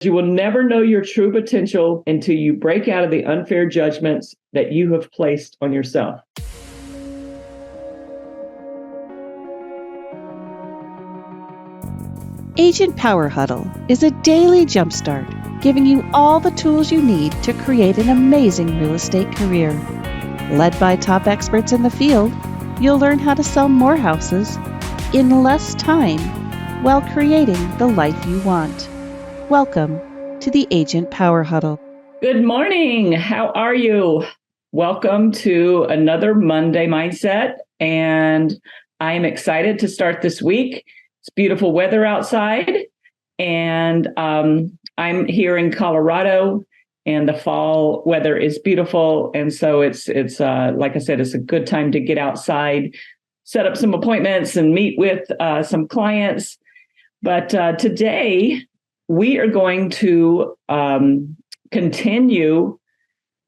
you will never know your true potential until you break out of the unfair judgments that you have placed on yourself. Agent Power Huddle is a daily jumpstart, giving you all the tools you need to create an amazing real estate career. Led by top experts in the field, you'll learn how to sell more houses in less time while creating the life you want. Welcome to the Agent Power Huddle. Good morning. How are you? Welcome to another Monday Mindset. And I am excited to start this week. It's beautiful weather outside. And I'm here in Colorado, and the fall weather is beautiful. And so it's like I said, it's a good time to get outside, set up some appointments and meet with some clients. But today we are going to continue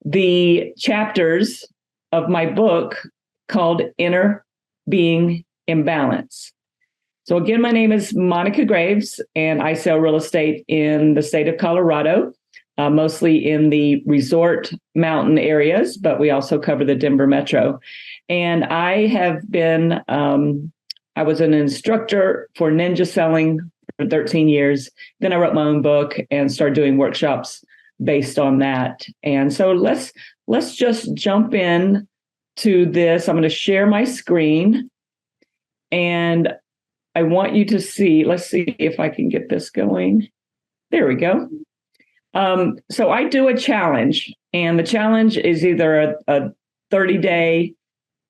the chapters of my book called Inner Being Imbalance. So again, my name is Monica Graves, and I sell real estate in the state of Colorado, mostly in the resort mountain areas, but we also cover the Denver metro. And I have been, I was an instructor for ninja selling for 13 years. Then I wrote my own book and started doing workshops based on that. And so let's just jump in to this. I'm going to share my screen, and I want you to see, let's see if I can get this going. There we go. So I do a challenge, and the challenge is either a 30-day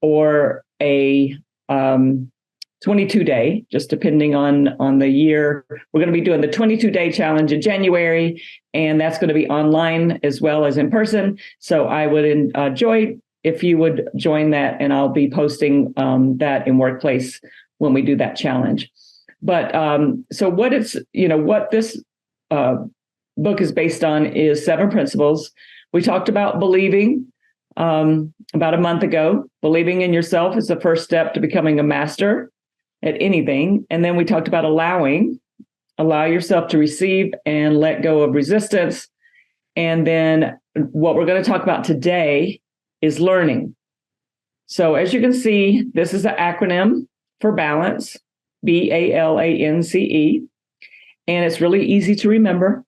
or a 22-day, just depending on the year. We're going to be doing the 22-day challenge in January, and that's going to be online as well as in person. So I would enjoy if you would join that, and I'll be posting that in Workplace when we do that challenge. But so what this book is based on is 7 principles. We talked about believing about a month ago. Believing in yourself is the first step to becoming a master at anything. And then we talked about allow yourself to receive and let go of resistance. And then what we're going to talk about today is learning. So as you can see, this is an acronym for balance, BALANCE, and it's really easy to remember.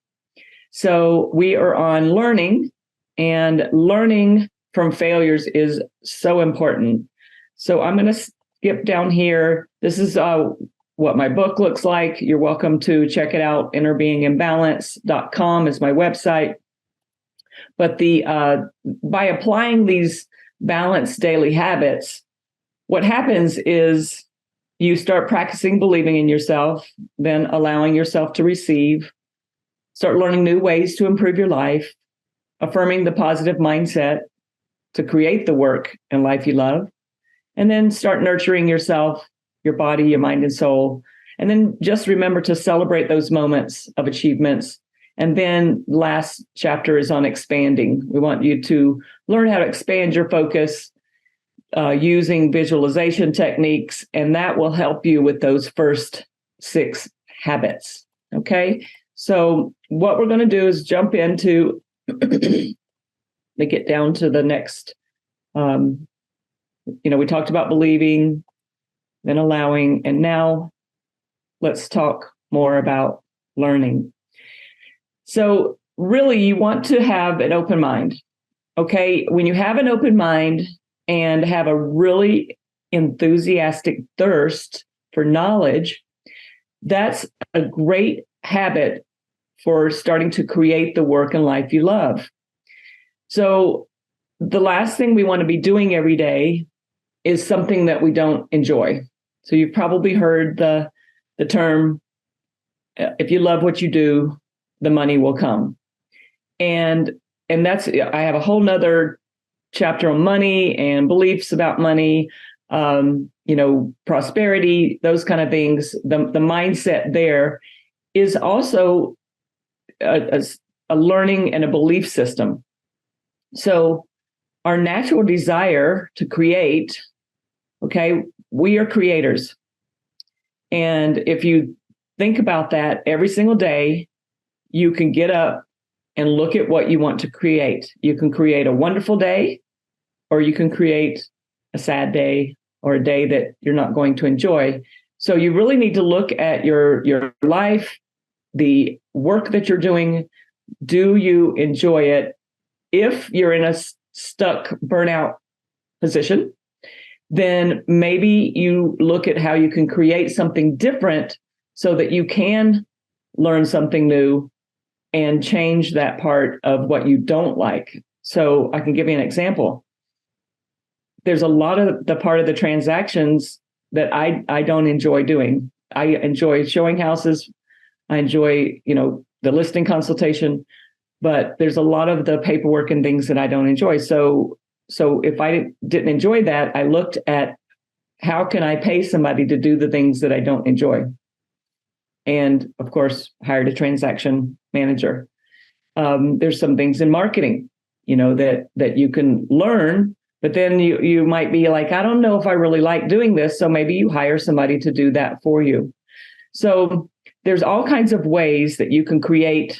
So we are on learning, and learning from failures is so important. So I'm going to skip down here. This is what my book looks like. You're welcome to check it out. InnerBeingImbalance.com is my website. But by applying these balanced daily habits, what happens is you start practicing believing in yourself, then allowing yourself to receive, start learning new ways to improve your life, affirming the positive mindset to create the work and life you love, and then start nurturing yourself, your body, your mind, and soul. And then just remember to celebrate those moments of achievements. And then last chapter is on expanding. We want you to learn how to expand your focus using visualization techniques, and that will help you with those first 6 habits. Okay, so what we're going to do is jump into to get down to the next. We talked about believing, then allowing, and now let's talk more about learning. So really, you want to have an open mind. Okay, when you have an open mind and have a really enthusiastic thirst for knowledge, that's a great habit for starting to create the work and life you love. So the last thing we want to be doing every day is something that we don't enjoy. So you've probably heard the term, if you love what you do, the money will come. And that's, I have a whole nother chapter on money and beliefs about money, prosperity, those kind of things. The mindset there is also a learning and a belief system. So our natural desire to create, okay, we are creators. And if you think about that every single day, you can get up and look at what you want to create. You can create a wonderful day, or you can create a sad day or a day that you're not going to enjoy. So you really need to look at your life, the work that you're doing. Do you enjoy it? If you're in a stuck burnout position, then maybe you look at how you can create something different so that you can learn something new and change that part of what you don't like. So I can give you an example. There's a lot of the part of the transactions that I don't enjoy doing. I enjoy showing houses. I enjoy, the listing consultation, but there's a lot of the paperwork and things that I don't enjoy. So if I didn't enjoy that, I looked at how can I pay somebody to do the things that I don't enjoy? And of course, hired a transaction manager. There's some things in marketing, that you can learn, but then you might be like, I don't know if I really like doing this. So maybe you hire somebody to do that for you. So there's all kinds of ways that you can create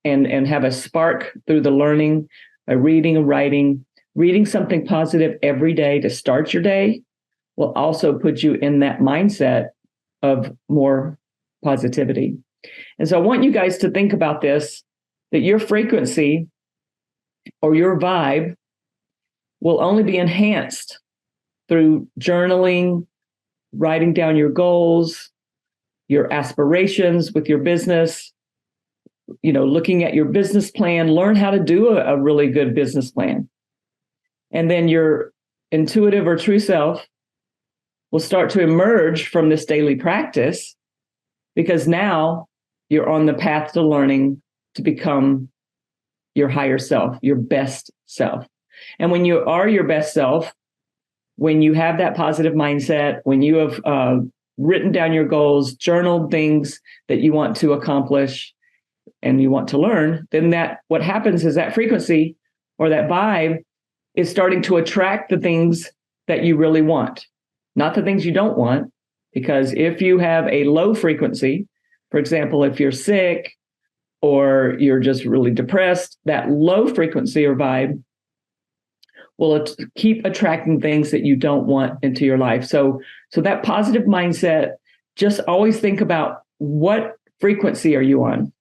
and have a spark through the learning, by reading and writing. Reading something positive every day to start your day will also put you in that mindset of more positivity. And so I want you guys to think about this, that your frequency or your vibe will only be enhanced through journaling, writing down your goals, your aspirations with your business, looking at your business plan. Learn how to do a really good business plan. And then your intuitive or true self will start to emerge from this daily practice, because now you're on the path to learning to become your higher self, your best self. And when you are your best self, when you have that positive mindset, when you have written down your goals, journaled things that you want to accomplish and you want to learn, then what happens is that frequency or that vibe is starting to attract the things that you really want, not the things you don't want. Because if you have a low frequency, for example, if you're sick or you're just really depressed, that low frequency or vibe will keep attracting things that you don't want into your life. So that positive mindset, just always think about what frequency are you on,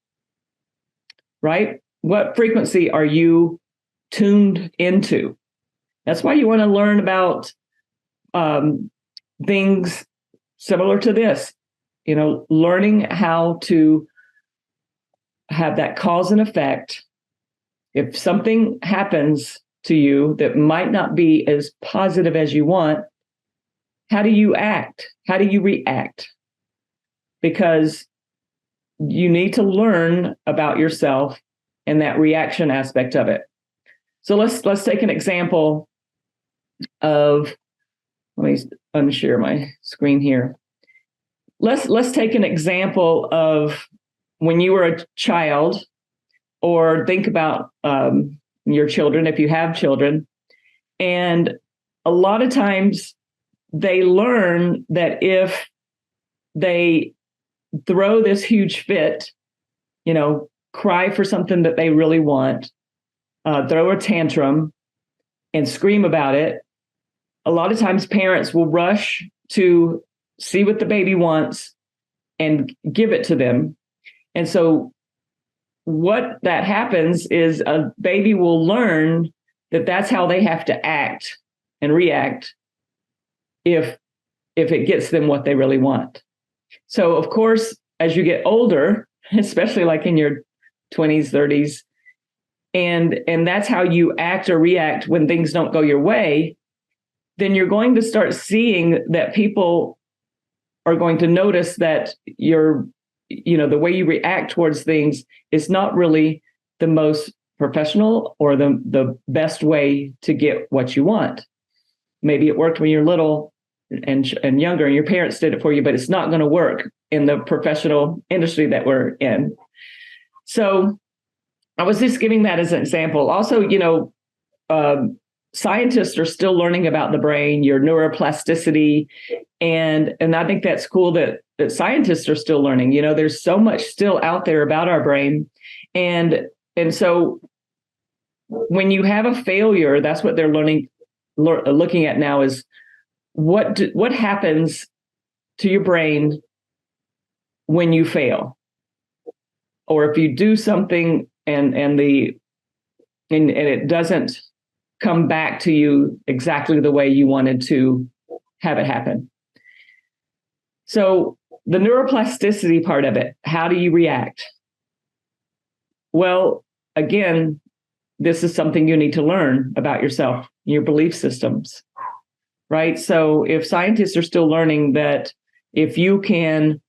right? What frequency are you tuned into? That's why you want to learn about things similar to this, learning how to have that cause and effect. If something happens to you that might not be as positive as you want, how do you act? How do you react? Because you need to learn about yourself and that reaction aspect of it. So let's take an example of, let me unshare my screen here. Let's take an example of when you were a child, or think about your children, if you have children. And a lot of times they learn that if they throw this huge fit, cry for something that they really want, throw a tantrum and scream about it, a lot of times parents will rush to see what the baby wants and give it to them. And so what that happens is a baby will learn that that's how they have to act and react if it gets them what they really want. So of course, as you get older, especially like in your 20s, 30s, and that's how you act or react when things don't go your way, then you're going to start seeing that people are going to notice that the way you react towards things is not really the most professional or the best way to get what you want. Maybe it worked when you're little and younger and your parents did it for you, but it's not going to work in the professional industry that we're in. So I was just giving that as an example. Also, scientists are still learning about the brain, your neuroplasticity, and I think that's cool that that scientists are still learning. There's so much still out there about our brain. And so when you have a failure, that's what they're looking at now is what happens to your brain when you fail, or if you do something and it doesn't come back to you exactly the way you wanted to have it happen. So the neuroplasticity part of it, how do you react? Well, again, this is something you need to learn about yourself, your belief systems, right? So if scientists are still learning that if you can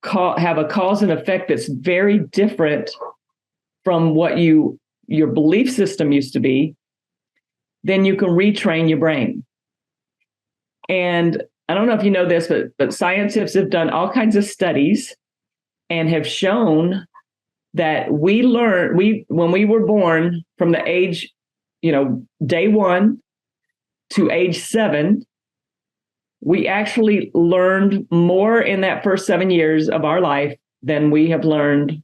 have a cause and effect that's very different from what your belief system used to be, then you can retrain your brain. And I don't know if you know this, but scientists have done all kinds of studies and have shown that when we were born from the age, day 1 to age 7, we actually learned more in that first 7 years of our life than we have learned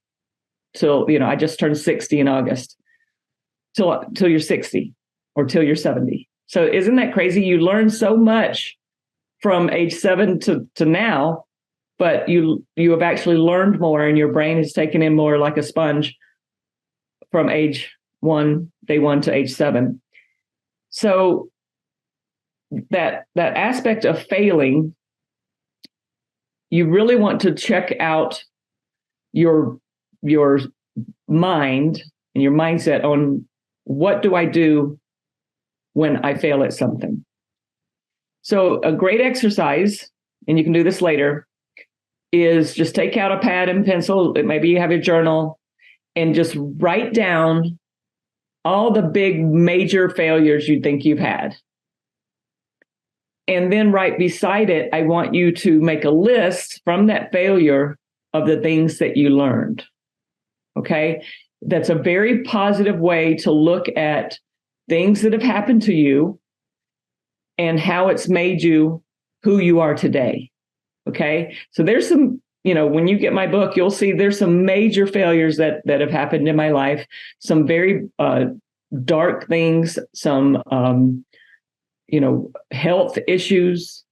till, I just turned 60 in August, till you're 60 or till you're 70. So isn't that crazy? You learn so much from age 7 to now, but you have actually learned more, and your brain is taken in more like a sponge from day 1 to age 7. So that aspect of failing, you really want to check out your mind and your mindset on what do I do when I fail at something. So a great exercise, and you can do this later, is just take out a pad and pencil. Maybe you have your journal, and just write down all the big major failures you think you've had. And then right beside it, I want you to make a list from that failure of the things that you learned. Okay? That's a very positive way to look at things that have happened to you and how it's made you who you are today. Okay? So there's some, when you get my book, you'll see there's some major failures that have happened in my life, some very dark things, some health issues.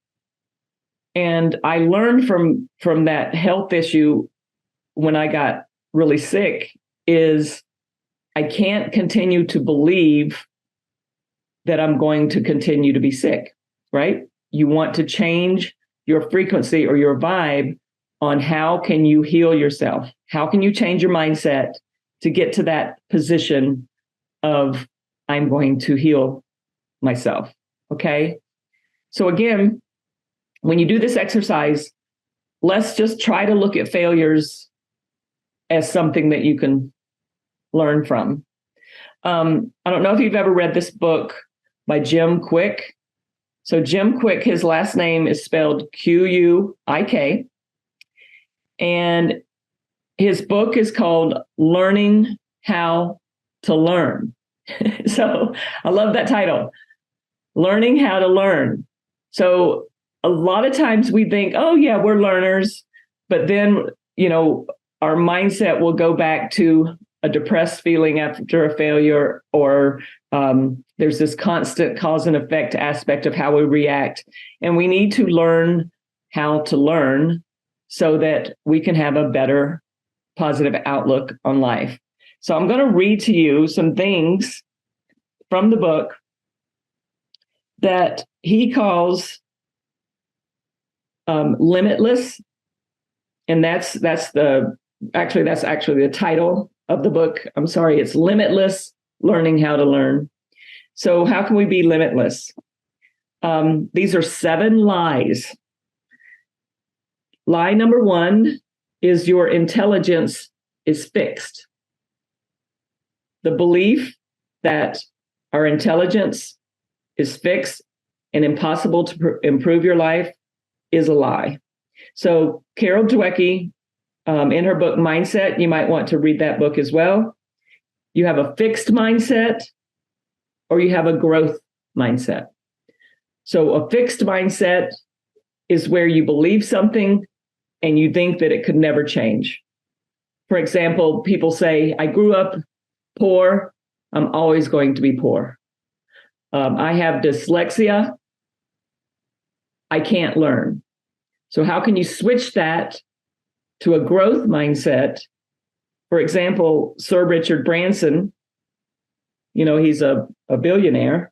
And I learned from that health issue when I got really sick is I can't continue to believe that I'm going to continue to be sick, right? You want to change your frequency or your vibe on how can you heal yourself? How can you change your mindset to get to that position of I'm going to heal myself? Okay. So again, when you do this exercise, let's just try to look at failures as something that you can learn from. I don't know if you've ever read this book by Jim Kwik. So Jim Kwik, his last name is spelled Quik. And his book is called Learning How to Learn. So I love that title. Learning how to learn. So a lot of times we think, oh yeah, we're learners, but then, our mindset will go back to a depressed feeling after a failure, or there's this constant cause and effect aspect of how we react. And we need to learn how to learn so that we can have a better positive outlook on life. So I'm going to read to you some things from the book that he calls limitless. And that's actually the title of the book. I'm sorry, it's Limitless, Learning How to Learn. So how can we be limitless? These are 7 lies. Lie number 1 is your intelligence is fixed. The belief that our intelligence is fixed and impossible to improve your life is a lie. So Carol Dweck, in her book Mindset, you might want to read that book as well. You have a fixed mindset or you have a growth mindset. So a fixed mindset is where you believe something and you think that it could never change. For example, people say, I grew up poor, I'm always going to be poor. I have dyslexia, I can't learn. So how can you switch that to a growth mindset? For example, Sir Richard Branson, he's a billionaire.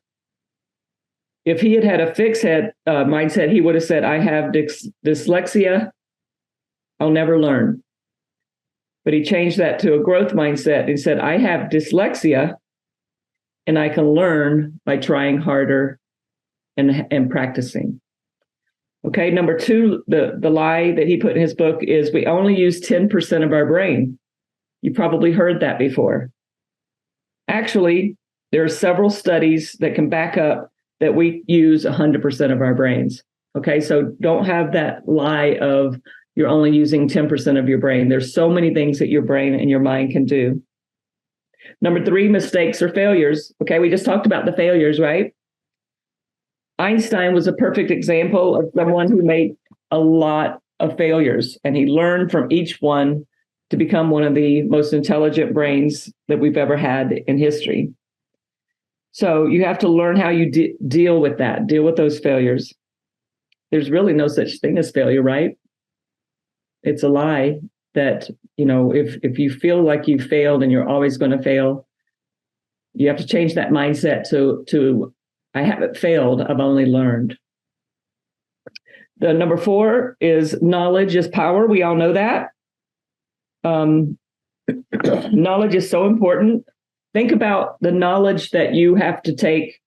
If he had had a fixed mindset, he would have said, I have dyslexia, I'll never learn. But he changed that to a growth mindset. He said, I have dyslexia and I can learn by trying harder and practicing. Okay, number 2, the lie that he put in his book is we only use 10% of our brain. You probably heard that before. Actually, there are several studies that can back up that we use 100% of our brains. Okay, so don't have that lie of you're only using 10% of your brain. There's so many things that your brain and your mind can do. Number 3, mistakes or failures. Okay, we just talked about the failures, right? Einstein was a perfect example of someone who made a lot of failures, and he learned from each one to become one of the most intelligent brains that we've ever had in history. So you have to learn how you deal with that, deal with those failures. There's really no such thing as failure, right? It's a lie that, if you feel like you failed and you're always going to fail, you have to change that mindset to I haven't failed, I've only learned. The number 4 is knowledge is power. We all know that. Knowledge is so important. Think about the knowledge that you have to take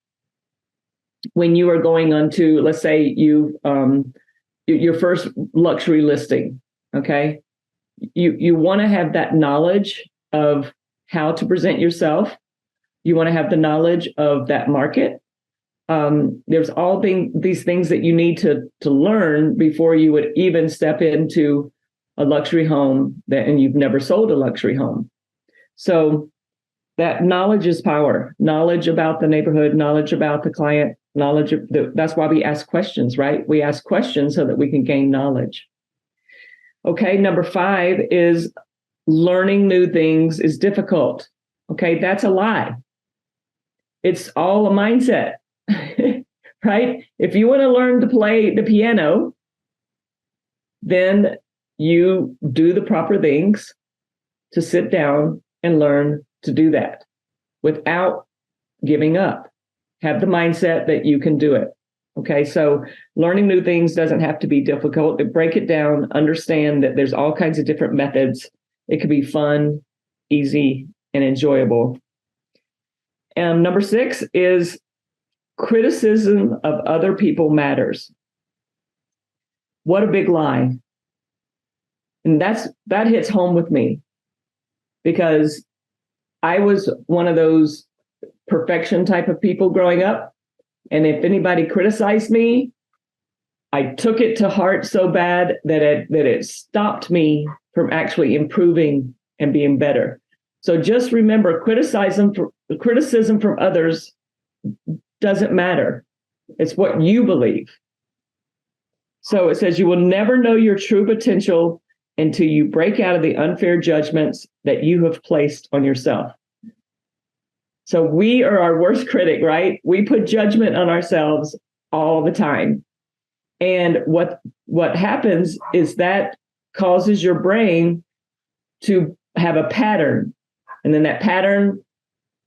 when you are going onto, let's say your first luxury listing. Okay. You want to have that knowledge of how to present yourself. You want to have the knowledge of that market. There's all these things that you need to learn before you would even step into a luxury home and you've never sold a luxury home. So that knowledge is power. Knowledge about the neighborhood, knowledge about the client, that's why we ask questions, right? We ask questions so that we can gain knowledge. Okay, number 5 is learning new things is difficult. Okay, that's a lie. It's all a mindset, right? If you want to learn to play the piano, then you do the proper things to sit down and learn to do that without giving up. Have the mindset that you can do it. Okay, so learning new things doesn't have to be difficult. Break it down, understand that there's all kinds of different methods. It could be fun, easy, and enjoyable. And number 6 is criticism of other people matters. What a big lie. And that hits home with me because I was one of those perfection type of people growing up. And if anybody criticized me, I took it to heart so bad that it stopped me from actually improving and being better. So just remember, criticism from others doesn't matter. It's what you believe. So it says you will never know your true potential until you break out of the unfair judgments that you have placed on yourself. So we are our worst critic, right? We put judgment on ourselves all the time. And what happens is that causes your brain to have a pattern. And then that pattern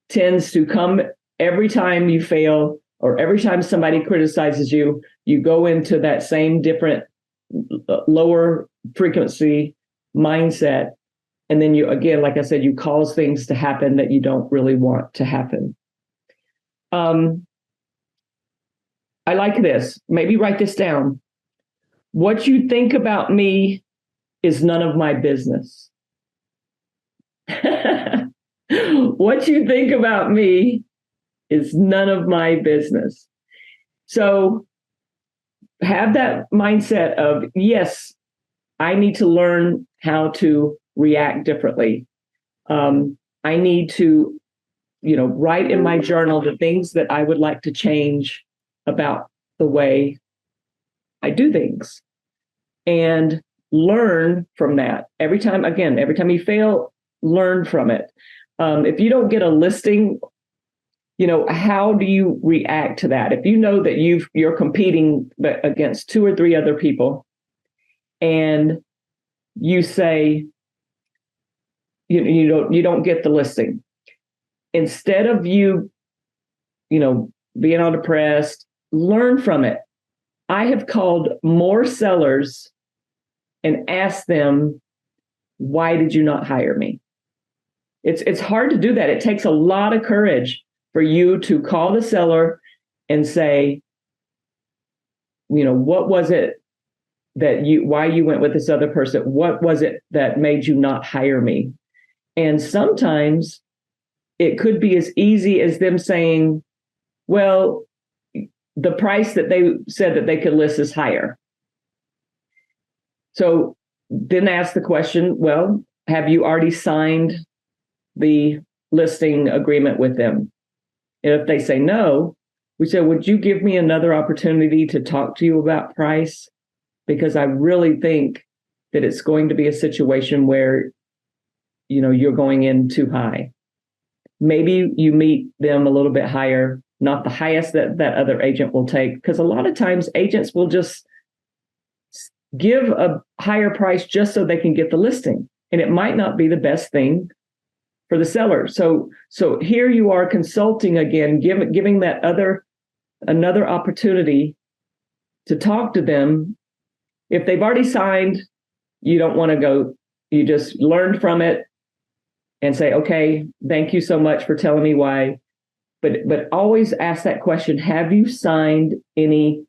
tends to come every time you fail or every time somebody criticizes you, you go into that same different lower frequency mindset. And then you, again, like I said, you cause things to happen that you don't really want to happen. I like this. Maybe write this down. What you think about me is none of my business. What you think about me is none of my business. So have that mindset of, yes, I need to learn how to react differently. I need to, write in my journal the things that I would like to change about the way I do things. And learn from that. Every time you fail, learn from it. If you don't get a listing, how do you react to that? If you know that you're competing against two or three other people, and you say you don't get the listing, instead of being all depressed, learn from it. I have called more sellers and asked them, why did you not hire me? It's hard to do that. It takes a lot of courage for you to call the seller and say, what was it why you went with this other person? What was it that made you not hire me? And sometimes it could be as easy as them saying, well, the price that they said that they could list is higher. So then ask the question, well, have you already signed the listing agreement with them? And if they say no, we say, would you give me another opportunity to talk to you about price? Because I really think that it's going to be a situation where, you're going in too high. Maybe you meet them a little bit higher, not the highest that other agent will take, because a lot of times agents will just give a higher price just so they can get the listing. And it might not be the best thing for the seller. So here you are consulting again, giving that another opportunity to talk to them. If they've already signed, you don't want to go, you just learn from it and say, okay, thank you so much for telling me why. But always ask that question, have you signed any,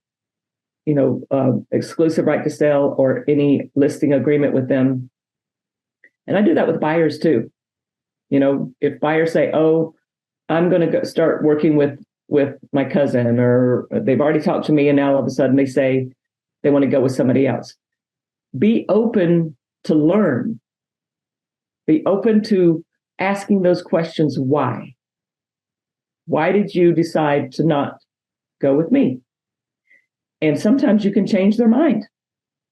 exclusive right to sell or any listing agreement with them? And I do that with buyers too. If buyers say, oh, I'm going to start working with my cousin, or they've already talked to me and now all of a sudden they say they want to go with somebody else. Be open to learn. Be open to asking those questions. Why? Why did you decide to not go with me? And sometimes you can change their mind.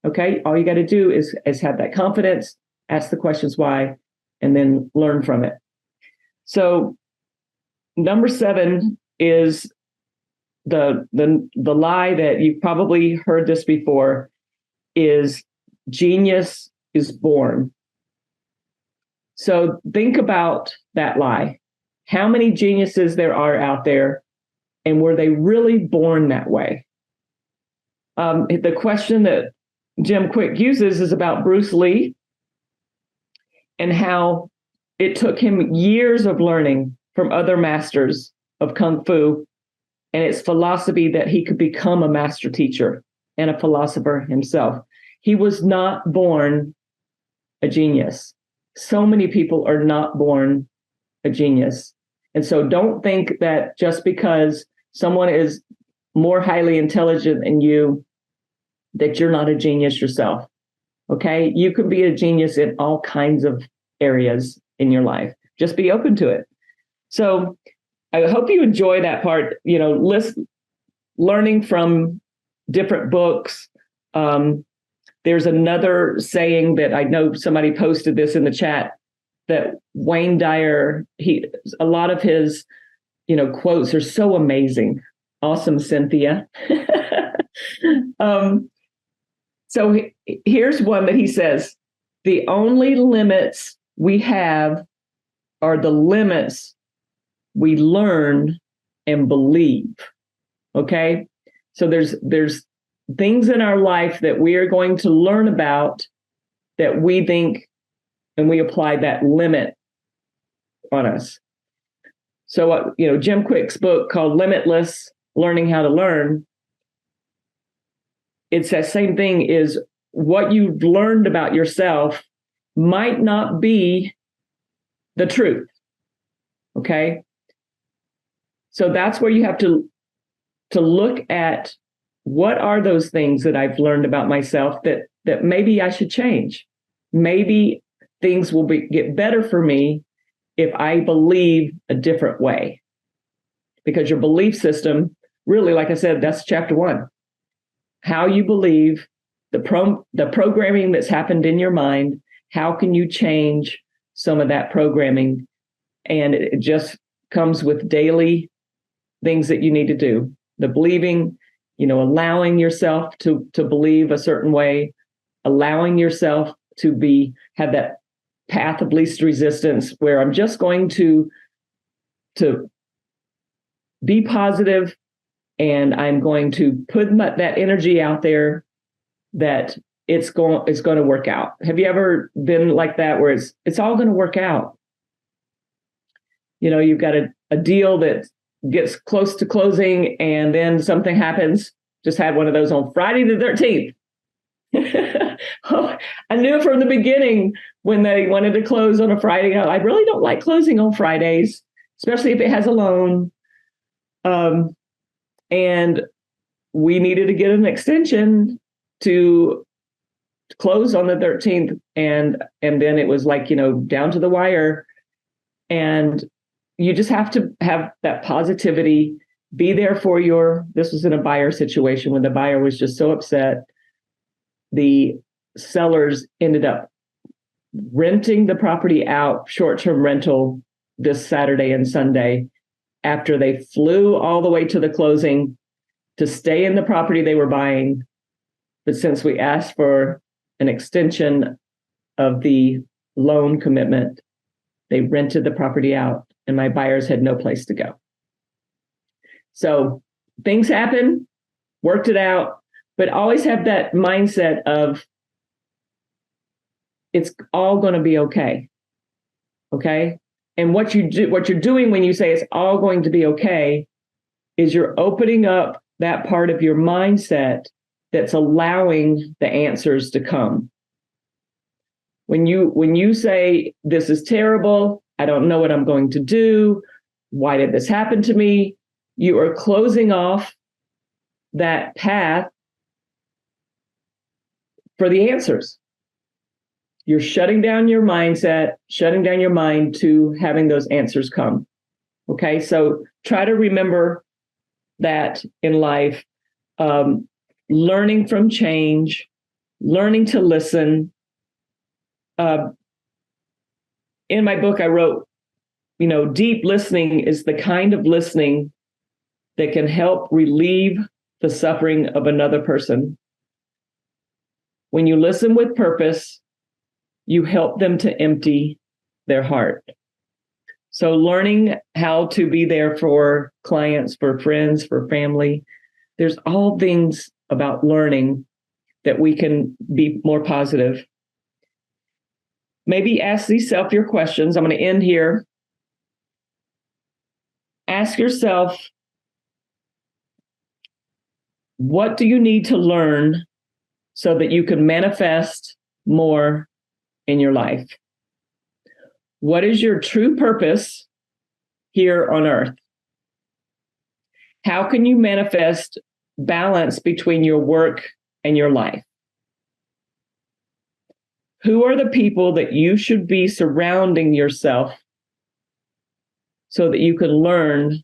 Okay. All you got to do is have that confidence, ask the questions why, and then learn from it. So number 7 is the lie that you've probably heard this before, is genius is born. So think about that lie. How many geniuses there are out there, and were they really born that way? The question that Jim Quick uses is about Bruce Lee and how it took him years of learning from other masters of Kung Fu and its philosophy that he could become a master teacher and a philosopher himself. He was not born a genius. So many people are not born a genius. And so don't think that just because someone is more highly intelligent than you, that you're not a genius yourself. Okay? You can be a genius in all kinds of areas in your life. Just be open to it. So I hope you enjoy that part, learning from different books. There's another saying that I know somebody posted this in the chat, that Wayne Dyer, a lot of his, quotes are so amazing. Awesome, Cynthia. So here's one that he says, the only limits we have are the limits we learn and believe. Okay. So there's things in our life that we are going to learn about that we think, and we apply that limit on us. So, Jim Quick's book called Limitless, Learning How to Learn, it's that same thing, is what you've learned about yourself might not be the truth. Okay. So that's where you have to look at, what are those things that I've learned about myself that maybe I should change? Maybe things will get better for me if I believe a different way. Because your belief system, really, like I said, that's chapter 1. How you believe the programming that's happened in your mind. How can you change some of that programming? And it just comes with daily things that you need to do. The believing, allowing yourself to believe a certain way, allowing yourself to have that path of least resistance where I'm just going to be positive, and I'm going to put that energy out there that it's going to work out. Have you ever been like that where it's all going to work out? You've got a deal that gets close to closing and then something happens. Just had one of those on Friday the 13th. I knew from the beginning when they wanted to close on a Friday, I really don't like closing on Fridays, especially if it has a loan. And we needed to get an extension to close on the 13th. And then it was like, down to the wire. And you just have to have that positivity, be there for this was in a buyer situation when the buyer was just so upset. The sellers ended up renting the property out, short-term rental, this Saturday and Sunday, after they flew all the way to the closing to stay in the property they were buying. But since we asked for an extension of the loan commitment, they rented the property out, and my buyers had no place to go. So things happen, worked it out, but always have that mindset of it's all going to be okay. Okay. And what you're doing when you say it's all going to be okay is you're opening up that part of your mindset that's allowing the answers to come. When you say, this is terrible, I don't know what I'm going to do, why did this happen to me? You are closing off that path for the answers. You're shutting down your mindset, shutting down your mind to having those answers come. Okay, so try to remember that in life, learning from change, learning to listen. In my book, I wrote, deep listening is the kind of listening that can help relieve the suffering of another person. When you listen with purpose, you help them to empty their heart. So learning how to be there for clients, for friends, for family, there's all things about learning that we can be more positive. Maybe ask yourself your questions. I'm going to end here. Ask yourself, what do you need to learn so that you can manifest more in your life? What is your true purpose here on earth? How can you manifest balance between your work and your life? Who are the people that you should be surrounding yourself so that you can learn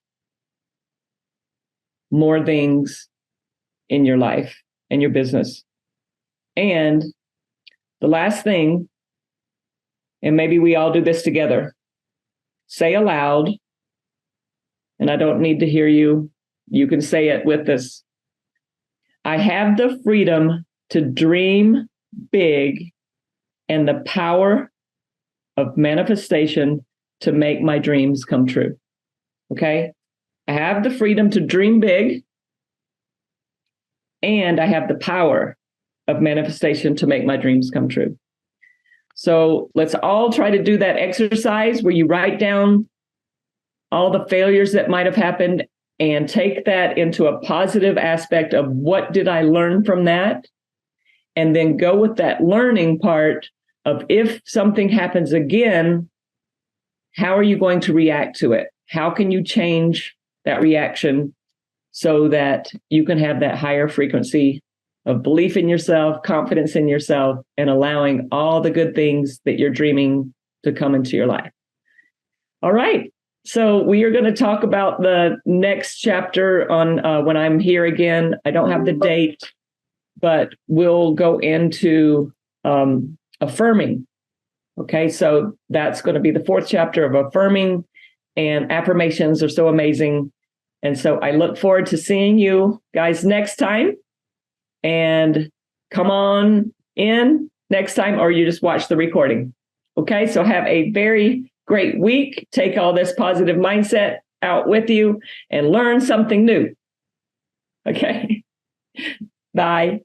more things in your life and your business? And the last thing, and maybe we all do this together, say aloud, and I don't need to hear you. You can say it with us. I have the freedom to dream big and the power of manifestation to make my dreams come true. Okay? I have the freedom to dream big, and I have the power of manifestation to make my dreams come true. So let's all try to do that exercise where you write down all the failures that might have happened and take that into a positive aspect of what did I learn from that? And then go with that learning part of if something happens again, how are you going to react to it? How can you change that reaction so that you can have that higher frequency of belief in yourself, confidence in yourself, and allowing all the good things that you're dreaming to come into your life? All right. So we are going to talk about the next chapter on when I'm here again. I don't have the date, but we'll go into affirming. Okay, so that's going to be the fourth chapter of affirming, and affirmations are so amazing. And so I look forward to seeing you guys next time. And come on in next time, or you just watch the recording. Okay, so have a very great week. Take all this positive mindset out with you and learn something new. Okay, bye.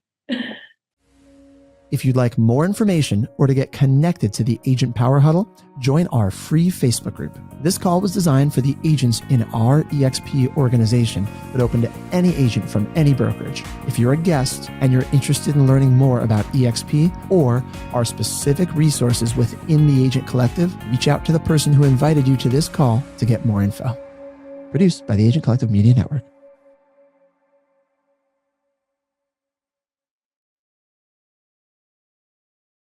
If you'd like more information or to get connected to the Agent Power Huddle, join our free Facebook group. This call was designed for the agents in our EXP organization, but open to any agent from any brokerage. If you're a guest and you're interested in learning more about EXP or our specific resources within the Agent Collective, reach out to the person who invited you to this call to get more info. Produced by the Agent Collective Media Network.